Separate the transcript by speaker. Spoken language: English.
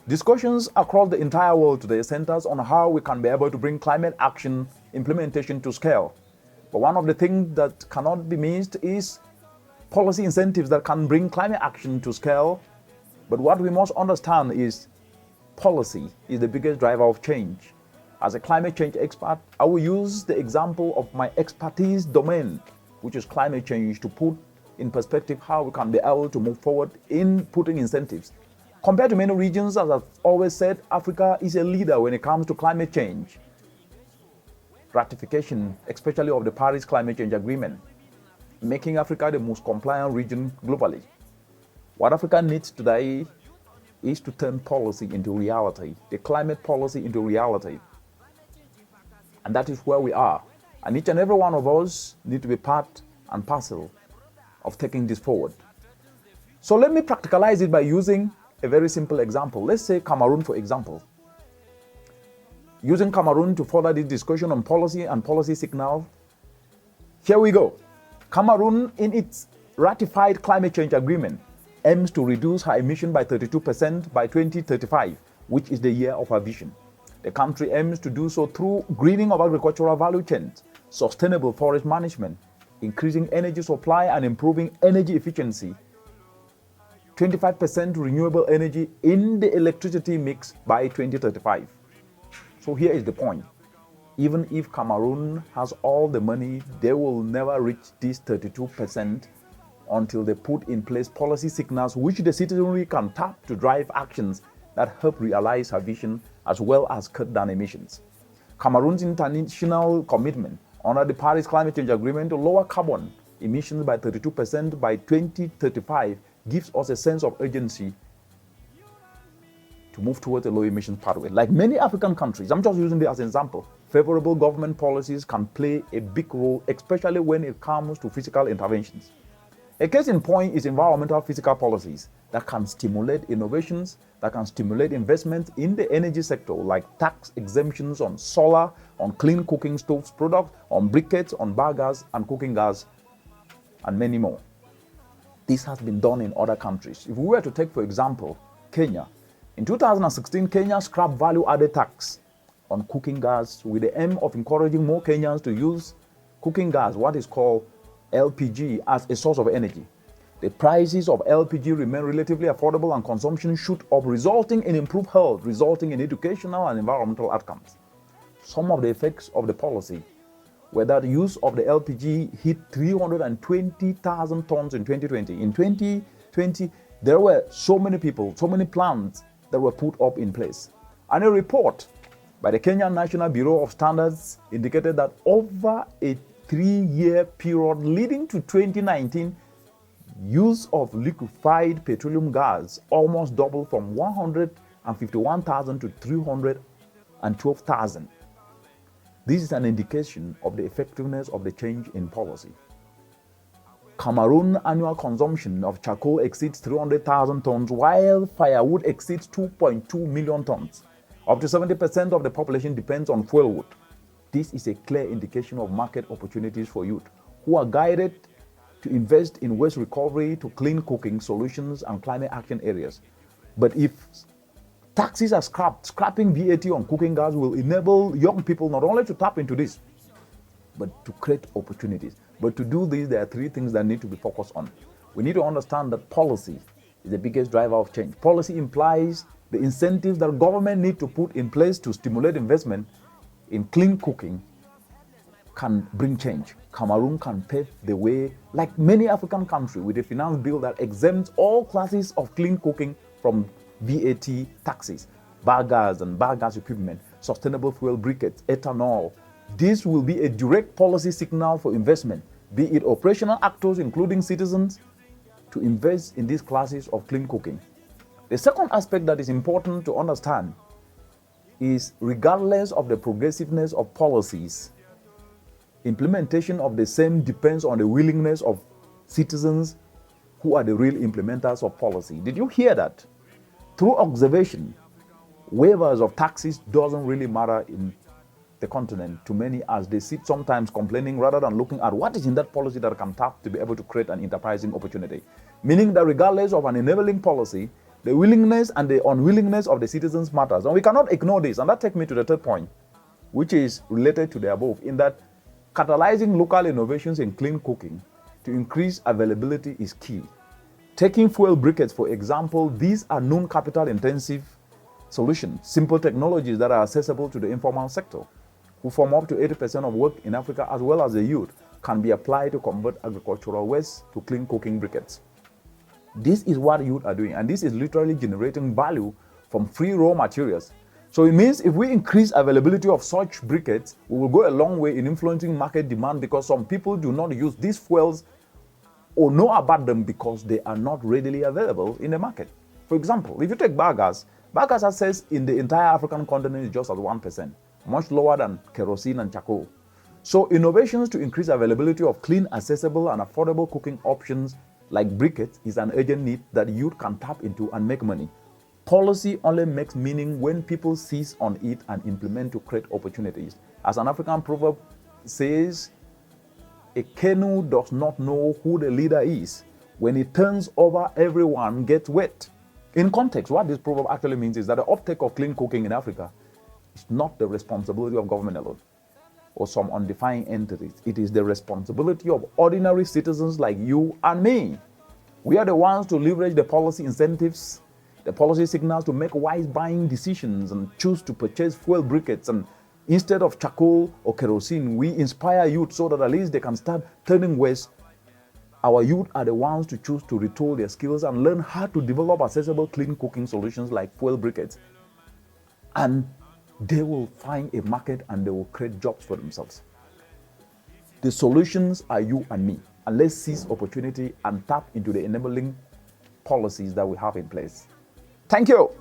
Speaker 1: Discussions across the entire world today centers on how we can be able to bring climate action implementation to scale. But one of the things that cannot be missed is policy incentives that can bring climate action to scale. But what we must understand is policy is the biggest driver of change. As a climate change expert, I will use the example of my expertise domain, which is climate change, to put in perspective how we can be able to move forward in putting incentives. Compared to many regions, as I've always said, Africa is a leader when it comes to climate change. Ratification, especially of the Paris Climate Change Agreement, making Africa the most compliant region globally. What Africa needs today is to turn policy into reality, the climate policy into reality. And that is where we are. And each and every one of us need to be part and parcel of taking this forward. So let me practicalize it by using a very simple example. Let's say Cameroon, for example. Using Cameroon to further this discussion on policy and policy signal. Here we go. Cameroon, in its ratified climate change agreement, aims to reduce her emission by 32% by 2035, which is the year of her vision. The country aims to do so through greening of agricultural value chains, sustainable forest management, increasing energy supply and improving energy efficiency, 25% renewable energy in the electricity mix by 2035. So here is the point. Even if Cameroon has all the money, they will never reach this 32% until they put in place policy signals which the citizenry can tap to drive actions that help realize her vision as well as cut down emissions. Cameroon's international commitment under the Paris Climate Change Agreement to lower carbon emissions by 32% by 2035 gives us a sense of urgency to move towards a low emissions pathway. Like many African countries, I'm just using this as an example, favorable government policies can play a big role, especially when it comes to physical interventions. A case in point is environmental physical policies that can stimulate innovations, that can stimulate investment in the energy sector, like tax exemptions on solar, on clean cooking stoves products, on briquettes, on biogas and cooking gas, and many more. This has been done in other countries. If we were to take, for example, Kenya, in 2016, Kenya scrapped value-added tax on cooking gas with the aim of encouraging more Kenyans to use cooking gas, what is called LPG, as a source of energy. The prices of LPG remain relatively affordable and consumption shoot up, resulting in improved health, resulting in educational and environmental outcomes. Some of the effects of the policy were that the use of the LPG hit 320,000 tons in 2020. In 2020, there were so many people, so many plants that were put up in place. And a report by the Kenyan National Bureau of Standards indicated that over a 3-year period leading to 2019, use of liquefied petroleum gas almost doubled from 151,000 to 312,000. This is an indication of the effectiveness of the change in policy. Cameroon annual consumption of charcoal exceeds 300,000 tons, while firewood exceeds 2.2 million tons. Up to 70% of the population depends on fuel wood. This is a clear indication of market opportunities for youth who are guided to invest in waste recovery, to clean cooking solutions and climate action areas. But if taxes are scrapped, scrapping VAT on cooking gas will enable young people not only to tap into this, but to create opportunities. But to do this, there are 3 things that need to be focused on. We need to understand that policy is the biggest driver of change. Policy implies the incentives that government need to put in place to stimulate investment in clean cooking can bring change. Cameroon can pave the way, like many African countries, with a finance bill that exempts all classes of clean cooking from VAT taxes, biogas and biogas equipment, sustainable fuel briquettes, ethanol. This will be a direct policy signal for investment, be it operational actors, including citizens, to invest in these classes of clean cooking. The second aspect that is important to understand is, regardless of the progressiveness of policies, implementation of the same depends on the willingness of citizens who are the real implementers of policy. Did you hear that? Through observation, waivers of taxes doesn't really matter in the continent to many, as they sit sometimes complaining rather than looking at what is in that policy that can tap to be able to create an enterprising opportunity. Meaning that regardless of an enabling policy, The willingness and the unwillingness of the citizens matters. And we cannot ignore this. And that takes me to the third point, which is related to the above, in that catalyzing local innovations in clean cooking to increase availability is key. Taking fuel briquettes, for example, these are non-capital intensive solutions, simple technologies that are accessible to the informal sector, who form up to 80% of work in Africa, as well as the youth, can be applied to convert agricultural waste to clean cooking briquettes. This is what youth are doing, and this is literally generating value from free raw materials. So it means if we increase availability of such briquettes, we will go a long way in influencing market demand, because some people do not use these fuels or know about them because they are not readily available in the market. For example, if you take biogas access in the entire African continent is just at 1%, much lower than kerosene and charcoal. So innovations to increase availability of clean, accessible, and affordable cooking options like briquettes is an urgent need that youth can tap into and make money. Policy only makes meaning when people seize on it and implement to create opportunities. As an African proverb says, a canoe does not know who the leader is. When it turns over, everyone gets wet. In context, what this proverb actually means is that the uptake of clean cooking in Africa is not the responsibility of government alone or some undefined entities. It is the responsibility of ordinary citizens like you and me. We are the ones to leverage the policy incentives, the policy signals to make wise buying decisions and choose to purchase fuel briquettes. And instead of charcoal or kerosene, we inspire youth so that at least they can start turning west. Our youth are the ones to choose to retool their skills and learn how to develop accessible clean cooking solutions like fuel briquettes. And they will find a market and they will create jobs for themselves. The solutions are you and me. And let's seize opportunity and tap into the enabling policies that we have in place. Thank you.